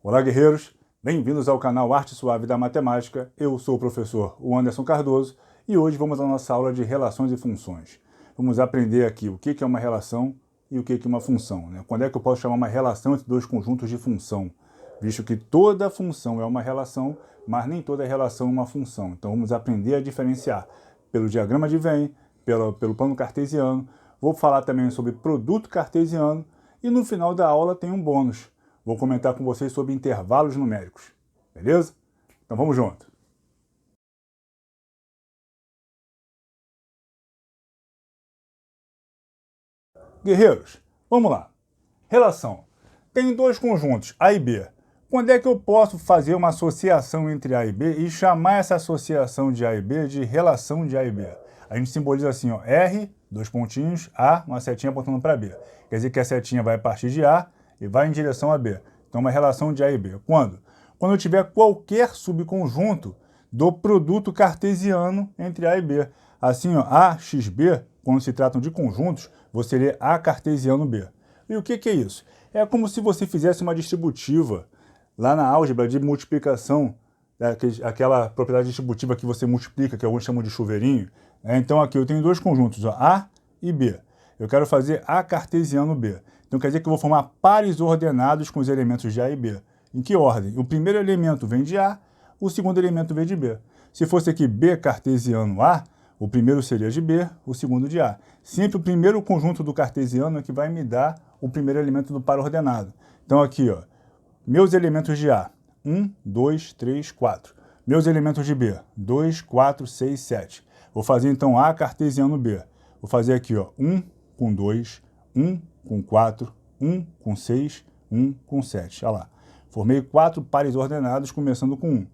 Olá, guerreiros! Bem-vindos ao canal Arte Suave da Matemática. Eu sou o professor Anderson Cardoso e hoje vamos à nossa aula de relações e funções. Vamos aprender aqui o que é uma relação e o que é uma função, né? Quando é que eu posso chamar uma relação entre dois conjuntos de função? Visto que toda função é uma relação, mas nem toda relação é uma função. Então vamos aprender a diferenciar pelo diagrama de Venn, pelo plano cartesiano. Vou falar também sobre produto cartesiano e no final da aula tem um bônus. Vou comentar com vocês sobre intervalos numéricos, beleza? Então vamos junto. Guerreiros, vamos lá. Relação. Tenho dois conjuntos, A e B. Quando é que eu posso fazer uma associação entre A e B e chamar essa associação de A e B de relação de A e B? A gente simboliza assim, ó, R, dois pontinhos, A, uma setinha apontando para B. Quer dizer que a setinha vai partir de A e vai em direção a B. Então, uma relação de A e B. Quando? Quando eu tiver qualquer subconjunto do produto cartesiano entre A e B. Assim, ó, A, X, B, quando se tratam de conjuntos, você lê A cartesiano B. E o que é isso? É como se você fizesse uma distributiva lá na álgebra de multiplicação, aquela propriedade distributiva que você multiplica, que alguns chamam de chuveirinho. Então, aqui eu tenho dois conjuntos, ó, A e B. Eu quero fazer A cartesiano B. Então quer dizer que eu vou formar pares ordenados com os elementos de A e B. Em que ordem? O primeiro elemento vem de A, o segundo elemento vem de B. Se fosse aqui B cartesiano A, o primeiro seria de B, o segundo de A. Sempre o primeiro conjunto do cartesiano é que vai me dar o primeiro elemento do par ordenado. Então aqui, ó, meus elementos de A, 1, 2, 3, 4. Meus elementos de B, 2, 4, 6, 7. Vou fazer então A cartesiano B. Vou fazer aqui, ó, 1 com 2, 1 com 4, 1 com 6, 1 com 7. Olha lá. Formei 4 pares ordenados, começando com 1.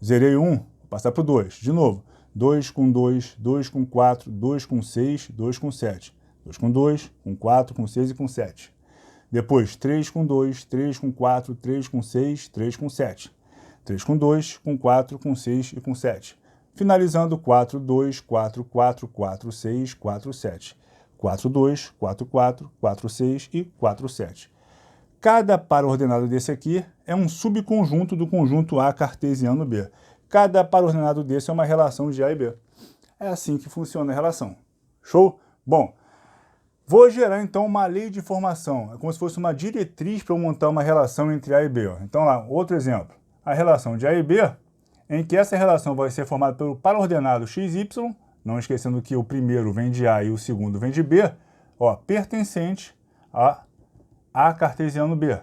Zerei 1, vou passar para o 2. De novo. 2 com 2, 2 com 4, 2 com 6, 2 com 7. 2 com 2, com 4, com 6 e com 7. Depois, 3 com 2, 3 com 4, 3 com 6, 3 com 7. 3 com 2, com 4, com 6 e com 7. Finalizando, 4, 2, 4, 4, 4, 6, 4, 7. 4, 2, 4, 4, 4, 6 e 4, 7. Cada par ordenado desse aqui é um subconjunto do conjunto A cartesiano B. Cada par ordenado desse é uma relação de A e B. É assim que funciona a relação. Show? Bom, vou gerar então uma lei de formação. É como se fosse uma diretriz para eu montar uma relação entre A e B. Então lá, outro exemplo. A relação de A e B, em que essa relação vai ser formada pelo par ordenado XY, não esquecendo que o primeiro vem de A e o segundo vem de B, ó, pertencente a A cartesiano B.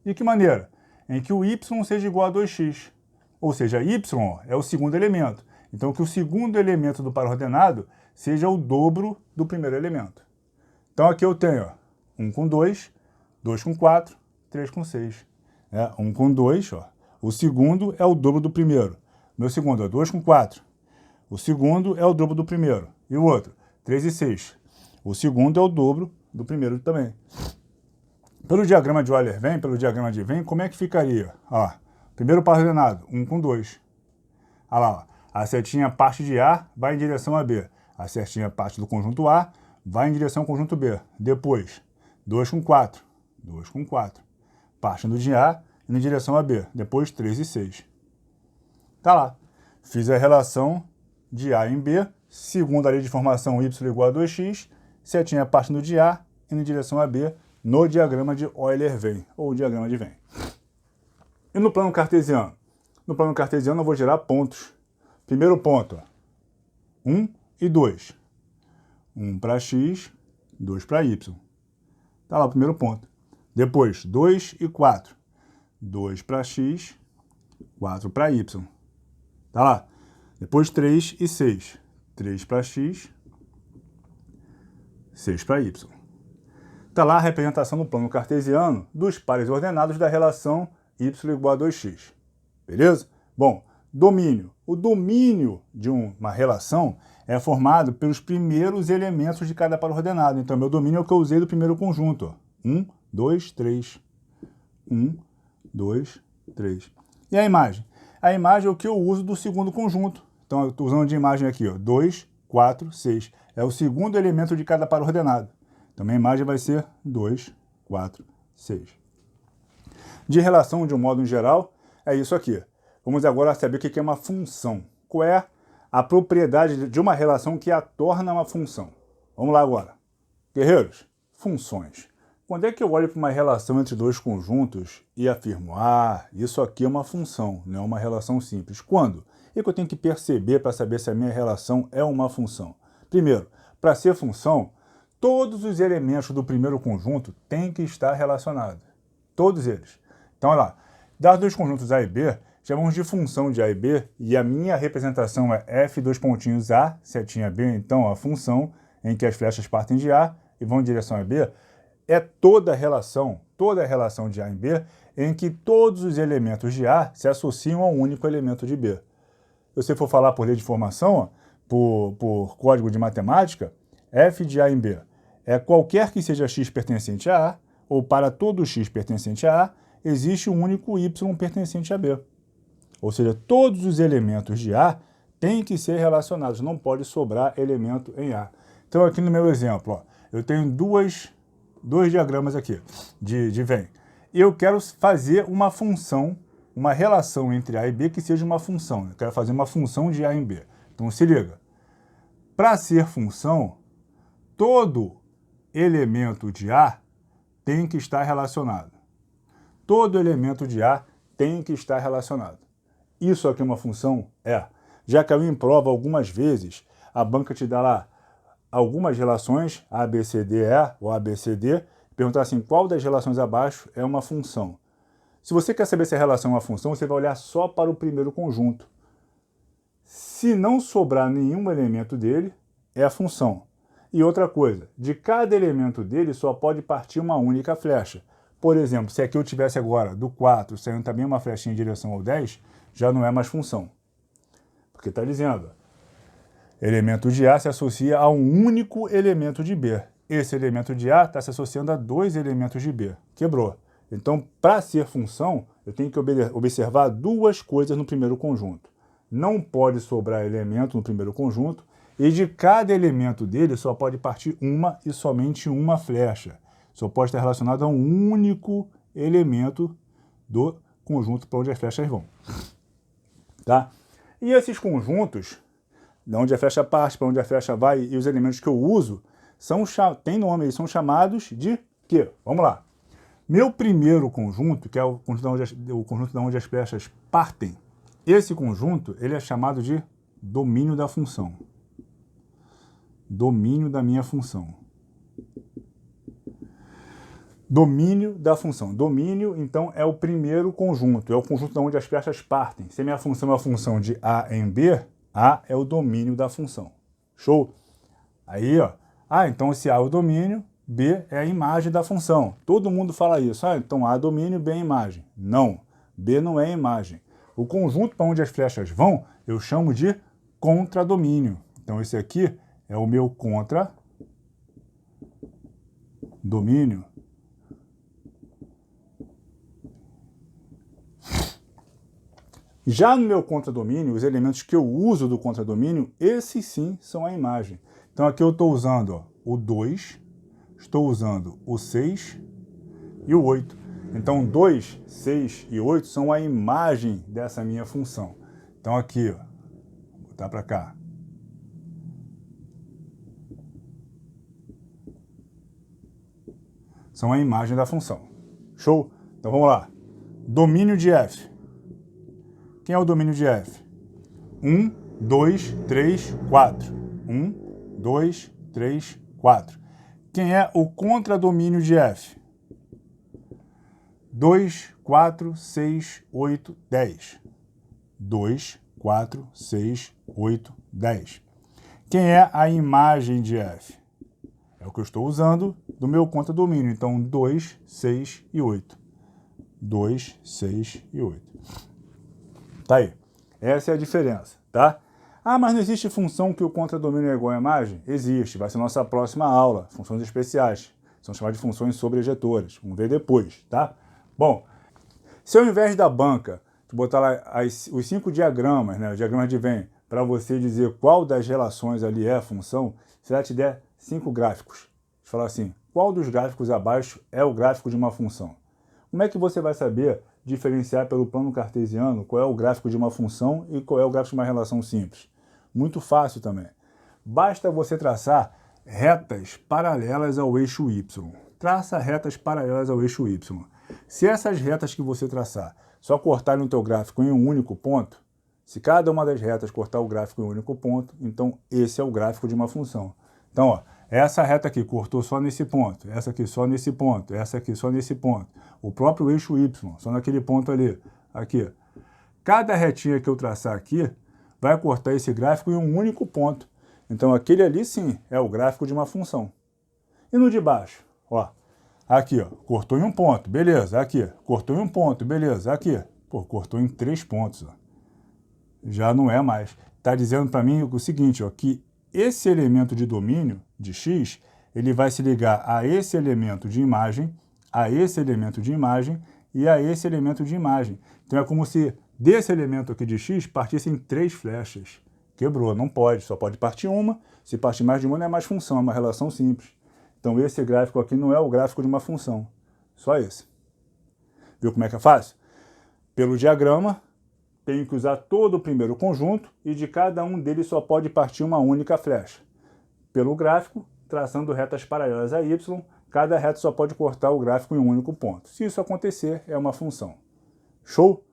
De que maneira? Em que o y seja igual a 2x. Ou seja, y ó, é o segundo elemento. Então, que o segundo elemento do par ordenado seja o dobro do primeiro elemento. Então, aqui eu tenho ó, 1 com 2, 2 com 4, 3 com 6. 1 com 2, ó, o segundo é o dobro do primeiro. Meu segundo é 2 com 4. O segundo é o dobro do primeiro. E o outro? 3 e 6. O segundo é o dobro do primeiro também. Pelo diagrama de Euler-Venn, pelo diagrama de Venn, como é que ficaria? Ó, primeiro par ordenado, 1 com 2. Olha lá, ó, a setinha parte de A vai em direção a B. A setinha parte do conjunto A vai em direção ao conjunto B. Depois, 2 com 4. 2 com 4. Partindo de A indo em direção a B. Depois, 3 e 6. Tá lá. Fiz a relação de A em B, segundo a lei de formação y igual a 2x, setinha partindo de A indo em direção a B no diagrama de Euler-Venn, ou diagrama de Venn. E no plano cartesiano? No plano cartesiano eu vou gerar pontos. Primeiro ponto, 1 e 2. 1 para x, 2 para y. Tá lá o primeiro ponto. Depois, 2 e 4. 2 para x, 4 para y. Tá lá. Depois 3 e 6. 3 para x, 6 para y. Está lá a representação no plano cartesiano dos pares ordenados da relação y igual a 2x. Beleza? Bom, domínio. O domínio de uma relação é formado pelos primeiros elementos de cada par ordenado. Então, meu domínio é o que eu usei do primeiro conjunto. 1, 2, 3. 1, 2, 3. E a imagem? A imagem é o que eu uso do segundo conjunto. Então, eu estou usando de imagem aqui, ó, 2, 4, 6. É o segundo elemento de cada par ordenado. Então, minha imagem vai ser 2, 4, 6. De relação, de um modo em geral, é isso aqui. Vamos agora saber o que é uma função. Qual é a propriedade de uma relação que a torna uma função? Vamos lá agora. Guerreiros, funções. Quando é que eu olho para uma relação entre dois conjuntos e afirmo, isso aqui é uma função, não é uma relação simples? Quando? E que eu tenho que perceber para saber se a minha relação é uma função? Primeiro, para ser função, todos os elementos do primeiro conjunto têm que estar relacionados. Todos eles. Então, olha lá, dados dois conjuntos A e B, chamamos de função de A e B, e a minha representação é f dois pontinhos A, setinha B, então a função em que as flechas partem de A e vão em direção a B, é toda a relação de A em B, em que todos os elementos de A se associam a um único elemento de B. Se você for falar por lei de formação, por código de matemática, f de A em B é qualquer que seja x pertencente a A, ou para todo x pertencente a A, existe um único y pertencente a B. Ou seja, todos os elementos de A têm que ser relacionados, não pode sobrar elemento em A. Então aqui no meu exemplo, eu tenho dois diagramas aqui de Venn. Eu quero fazer uma função, uma relação entre A e B que seja uma função. Eu quero fazer uma função de A em B. Então se liga. Para ser função, todo elemento de A tem que estar relacionado. Todo elemento de A tem que estar relacionado. Isso aqui é uma função? É. Já caiu em prova algumas vezes, a banca te dá lá algumas relações, A, B, C, D, E, ou A, B, C, D, perguntar assim, qual das relações abaixo é uma função? Se você quer saber se a relação é uma função, você vai olhar só para o primeiro conjunto. Se não sobrar nenhum elemento dele, é a função. E outra coisa, de cada elemento dele só pode partir uma única flecha. Por exemplo, se aqui eu tivesse agora do 4 saindo também uma flechinha em direção ao 10, já não é mais função. Porque está dizendo, elemento de A se associa a um único elemento de B. Esse elemento de A está se associando a dois elementos de B. Quebrou. Então, para ser função, eu tenho que observar duas coisas no primeiro conjunto. Não pode sobrar elemento no primeiro conjunto, e de cada elemento dele só pode partir uma e somente uma flecha. Só pode estar relacionado a um único elemento do conjunto para onde as flechas vão. Tá? E esses conjuntos, de onde a flecha parte, para onde a flecha vai, e os elementos que eu uso, tem nome, eles são chamados de quê? Vamos lá. Meu primeiro conjunto, que é o conjunto de onde as flechas partem, esse conjunto ele é chamado de domínio da função. Domínio da minha função. Domínio da função. Domínio, então, é o primeiro conjunto, é o conjunto de onde as flechas partem. Se a minha função é a função de A em B, A é o domínio da função. Show? Aí, então se A é o domínio, B é a imagem da função. Todo mundo fala isso. Então A é domínio, B é imagem. Não, B não é imagem. O conjunto para onde as flechas vão, eu chamo de contradomínio. Então esse aqui é o meu contradomínio. Já no meu contradomínio, os elementos que eu uso do contradomínio, esses sim são a imagem. Então aqui eu estou usando o 2, estou usando o 6 e o 8. Então 2, 6 e 8 são a imagem dessa minha função. Então aqui, vou botar para cá. São a imagem da função. Show? Então vamos lá. Domínio de f. Quem é o domínio de f? 1, 2, 3, 4. 1, 2, 3, 4. Quem é o contradomínio de f? 2, 4, 6, 8, 10. 2, 4, 6, 8, 10. Quem é a imagem de f? É o que eu estou usando do meu contradomínio. Então, 2, 6 e 8. 2, 6 e 8. Tá aí. Essa é a diferença, tá? Mas não existe função que o contradomínio é igual à imagem? Existe. Vai ser nossa próxima aula. Funções especiais. São chamadas de funções sobrejetoras. Vamos ver depois, tá? Bom, se ao invés da banca, botar lá os 5 diagramas, né, o diagrama de Venn, para você dizer qual das relações ali é a função, se ela te der 5 gráficos, falar assim, qual dos gráficos abaixo é o gráfico de uma função? Como é que você vai saber diferenciar pelo plano cartesiano qual é o gráfico de uma função e qual é o gráfico de uma relação simples? Muito fácil também. Basta você traçar retas paralelas ao eixo y. Traça retas paralelas ao eixo y. Se essas retas que você traçar só cortarem o teu gráfico em um único ponto, se cada uma das retas cortar o gráfico em um único ponto, então esse é o gráfico de uma função. Então, ó, essa reta aqui cortou só nesse ponto, essa aqui só nesse ponto, essa aqui só nesse ponto. O próprio eixo y, só naquele ponto ali. Aqui. Cada retinha que eu traçar aqui vai cortar esse gráfico em um único ponto. Então, aquele ali sim é o gráfico de uma função. E no de baixo? Ó, aqui, ó, cortou em um ponto, beleza. Aqui, cortou em um ponto, beleza. Aqui, pô, cortou em 3 pontos. Ó. Já não é mais. Está dizendo para mim o seguinte, ó, que esse elemento de domínio de x, ele vai se ligar a esse elemento de imagem, a esse elemento de imagem e a esse elemento de imagem. Então é como se desse elemento aqui de x partissem 3 flechas. Quebrou, não pode, só pode partir uma. Se partir mais de uma não é mais função, é uma relação simples. Então esse gráfico aqui não é o gráfico de uma função, só esse. Viu como é que é fácil? Pelo diagrama, tenho que usar todo o primeiro conjunto e de cada um deles só pode partir uma única flecha. Pelo gráfico, traçando retas paralelas a y, cada reta só pode cortar o gráfico em um único ponto. Se isso acontecer, é uma função. Show?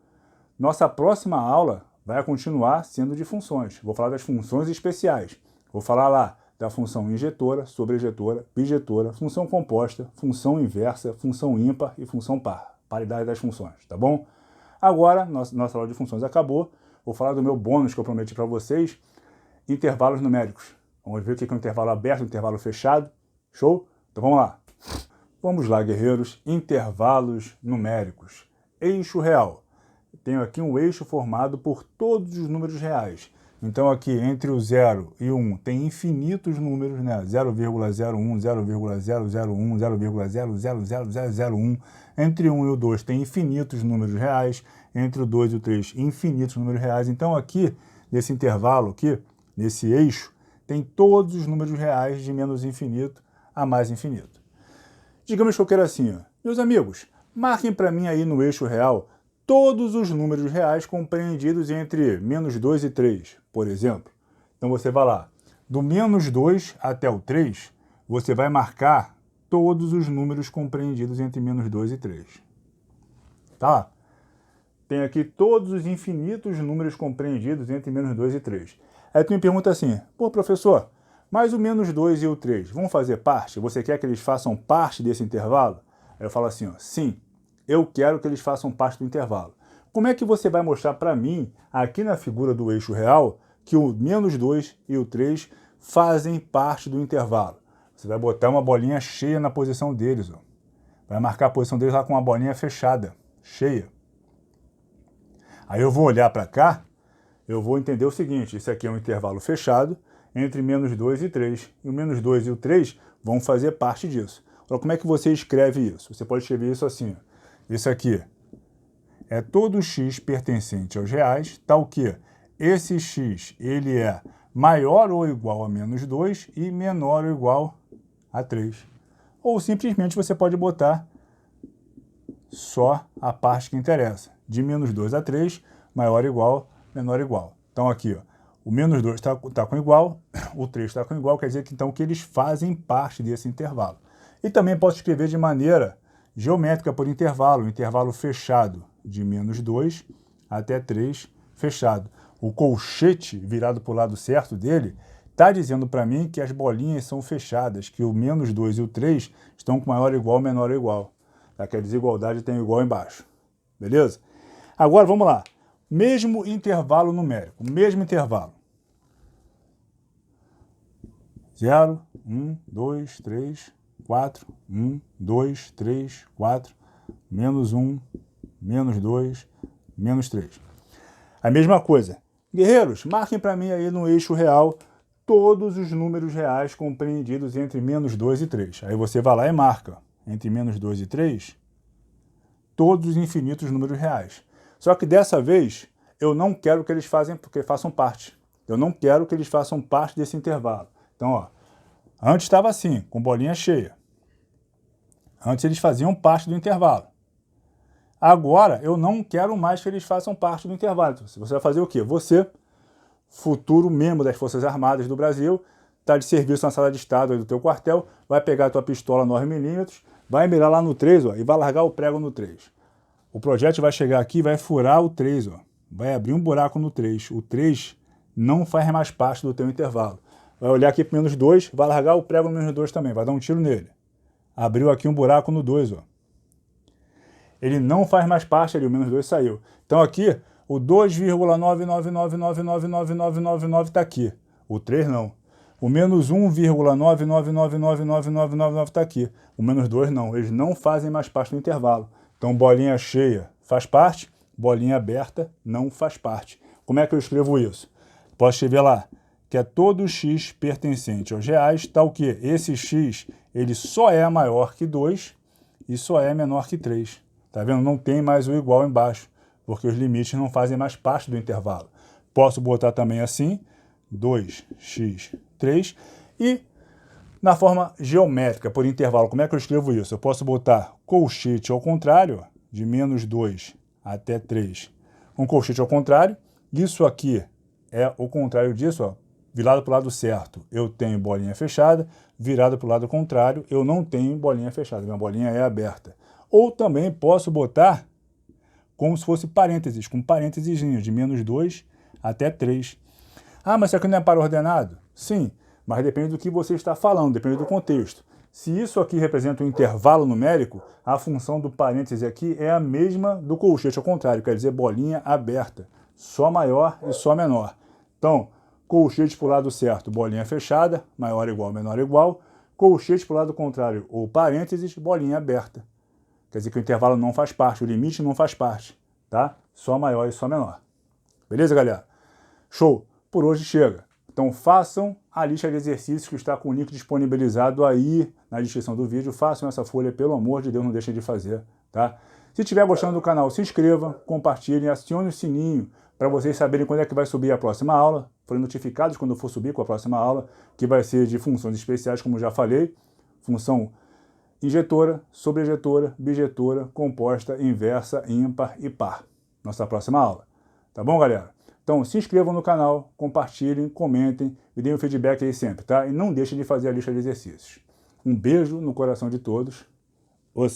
Nossa próxima aula vai continuar sendo de funções. Vou falar das funções especiais. Vou falar lá da função injetora, sobrejetora, bijetora, função composta, função inversa, função ímpar e função par. Paridade das funções, tá bom? Agora, nossa aula de funções acabou. Vou falar do meu bônus que eu prometi para vocês, intervalos numéricos. Vamos ver o que é um intervalo aberto, um intervalo fechado. Show? Então vamos lá. Vamos lá, guerreiros. Intervalos numéricos. Eixo real. Tenho aqui um eixo formado por todos os números reais. Então aqui entre o 0 e o 1 tem infinitos números, né? 0,01, 0,001, 0,00001. Entre o 1 e o 2 tem infinitos números reais. Entre o 2 e o 3, infinitos números reais. Então aqui, nesse intervalo aqui, nesse eixo, tem todos os números reais de menos infinito a mais infinito. Digamos que eu quero assim, ó. Meus amigos, marquem para mim aí no eixo real todos os números reais compreendidos entre menos 2 e 3, por exemplo. Então você vai lá, do menos 2 até o 3, você vai marcar todos os números compreendidos entre menos 2 e 3. Tá? Tem aqui todos os infinitos números compreendidos entre menos 2 e 3. Aí tu me pergunta assim, pô professor, mas o menos 2 e o 3 vão fazer parte? Você quer que eles façam parte desse intervalo? Aí eu falo assim, ó, sim. Eu quero que eles façam parte do intervalo. Como é que você vai mostrar para mim, aqui na figura do eixo real, que o menos 2 e o 3 fazem parte do intervalo? Você vai botar uma bolinha cheia na posição deles. Ó. Vai marcar a posição deles lá com uma bolinha fechada, cheia. Aí eu vou olhar para cá, eu vou entender o seguinte, isso aqui é um intervalo fechado entre menos 2 e 3. E o menos 2 e o 3 vão fazer parte disso. Agora, como é que você escreve isso? Você pode escrever isso assim, ó. Isso aqui é todo x pertencente aos reais, tal que esse x ele é maior ou igual a menos 2 e menor ou igual a 3. Ou simplesmente você pode botar só a parte que interessa. De menos 2 a 3, maior ou igual, menor ou igual. Então aqui, ó, o menos 2 está com igual, o 3 está com igual, quer dizer que, então, que eles fazem parte desse intervalo. E também posso escrever de maneira geométrica por intervalo, intervalo fechado de menos 2 até 3 fechado. O colchete virado para o lado certo dele está dizendo para mim que as bolinhas são fechadas, que o menos 2 e o 3 estão com maior ou igual, menor ou igual. Tá? Que a desigualdade tem igual embaixo. Beleza? Agora vamos lá. Mesmo intervalo numérico, mesmo intervalo. 0, 1, 2, 3, 4, 1, 2, 3, 4, menos 1, menos 2, menos 3. A mesma coisa. Guerreiros, marquem para mim aí no eixo real todos os números reais compreendidos entre menos 2 e 3. Aí você vai lá e marca entre menos 2 e 3 todos os infinitos números reais. Só que dessa vez eu não quero que eles façam parte. Eu não quero que eles façam parte desse intervalo. Então, ó, antes estava assim, com bolinha cheia. Antes eles faziam parte do intervalo. Agora, eu não quero mais que eles façam parte do intervalo. Você vai fazer o quê? Você, futuro membro das Forças Armadas do Brasil, está de serviço na sala de estado aí do teu quartel, vai pegar a tua pistola 9mm, vai mirar lá no 3, ó, e vai largar o prego no 3. O projétil vai chegar aqui e vai furar o 3, ó. Vai abrir um buraco no 3. O 3 não faz mais parte do teu intervalo. Vai olhar aqui para o -2, vai largar o prego no -2 também, vai dar um tiro nele. Abriu aqui um buraco no 2, ó. Ele não faz mais parte ali, o -2 saiu. Então aqui, o 2,999999999 está aqui. O 3 não. O -1,999999999 está aqui. O -2 não. Eles não fazem mais parte do intervalo. Então bolinha cheia faz parte, bolinha aberta não faz parte. Como é que eu escrevo isso? Posso escrever lá que é todo x pertencente aos reais, tal que esse x ele só é maior que 2 e só é menor que 3. Tá vendo? Não tem mais o igual embaixo, porque os limites não fazem mais parte do intervalo. Posso botar também assim, 2x3, e na forma geométrica, por intervalo, como é que eu escrevo isso? Eu posso botar colchete ao contrário, de -2 até 3. Um colchete ao contrário, isso aqui é o contrário disso, ó, virado para o lado certo, eu tenho bolinha fechada, virado para o lado contrário, eu não tenho bolinha fechada, minha bolinha é aberta. Ou também posso botar como se fosse parênteses, com parênteses de -2 até 3. Ah, mas isso aqui não é par ordenado? Sim, mas depende do que você está falando, depende do contexto. Se isso aqui representa um intervalo numérico, a função do parêntese aqui é a mesma do colchete ao contrário, quer dizer bolinha aberta, só maior e só menor. Então, colchete para o lado certo, bolinha fechada, maior igual, menor igual. Colchete para o lado contrário, ou parênteses, bolinha aberta. Quer dizer que o intervalo não faz parte, o limite não faz parte, tá? Só maior e só menor. Beleza, galera? Show! Por hoje chega. Então façam a lista de exercícios que está com o link disponibilizado aí na descrição do vídeo. Façam essa folha, pelo amor de Deus, não deixem de fazer, tá? Se estiver gostando do canal, se inscreva, compartilhem, acione o sininho para vocês saberem quando é que vai subir a próxima aula. Forem notificados quando for subir com a próxima aula, que vai ser de funções especiais, como já falei. Função injetora, sobrejetora, bijetora, composta, inversa, ímpar e par. Nossa próxima aula. Tá bom, galera? Então se inscrevam no canal, compartilhem, comentem, me deem um feedback aí sempre, tá? E não deixem de fazer a lista de exercícios. Um beijo no coração de todos. Os